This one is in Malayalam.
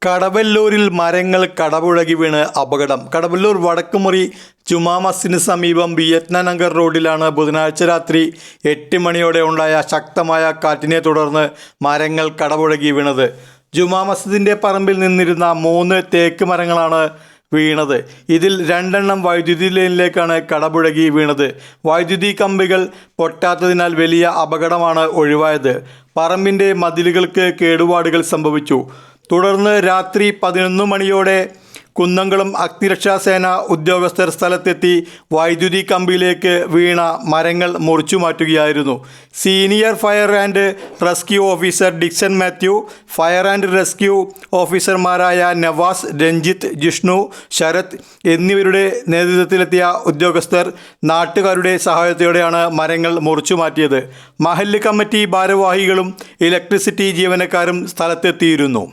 കടവല്ലൂരിൽ മരങ്ങൾ കടപുഴകി വീണ് അപകടം. കടവല്ലൂർ വടക്കുമുറി ജുമാ മസ്ജിദിന് സമീപം വിയറ്റ്നാം നഗർ റോഡിലാണ് ബുധനാഴ്ച രാത്രി 8 മണിയോടെ ഉണ്ടായ ശക്തമായ കാറ്റിനെ തുടർന്ന് മരങ്ങൾ കടപുഴകി വീണത്. ജുമാ മസ്ജിദിൻ്റെ പറമ്പിൽ നിന്നിരുന്ന 3 തേക്ക് മരങ്ങളാണ് വീണത്. ഇതിൽ 2 എണ്ണം വൈദ്യുതി ലൈനിലേക്കാണ് കടപുഴകി വീണത്. വൈദ്യുതി കമ്പികൾ പൊട്ടാത്തതിനാൽ വലിയ അപകടമാണ് ഒഴിവായത്. പറമ്പിൻ്റെ മതിലുകൾക്ക് കേടുപാടുകൾ സംഭവിച്ചു. തുടർന്ന് രാത്രി 11 മണിയോടെ കുന്നംകുളം അഗ്നിരക്ഷാസേന ഉദ്യോഗസ്ഥർ സ്ഥലത്തെത്തി വൈദ്യുതി കമ്പിയിലേക്ക് വീണ മരങ്ങൾ മുറിച്ചു മാറ്റുകയായിരുന്നു. Senior fire and rescue officer Dixon Mathew, fire and rescue ഓഫീസർമാരായ നവാസ്, രഞ്ജിത്ത്, ജിഷ്ണു, ശരത് എന്നിവരുടെ നേതൃത്വത്തിലെത്തിയ ഉദ്യോഗസ്ഥർ നാട്ടുകാരുടെ സഹായത്തോടെയാണ് മരങ്ങൾ മുറിച്ചു മാറ്റിയത്. മഹല്ല് കമ്മിറ്റി ഭാരവാഹികളും ഇലക്ട്രിസിറ്റി ജീവനക്കാരും സ്ഥലത്തെത്തിയിരുന്നു.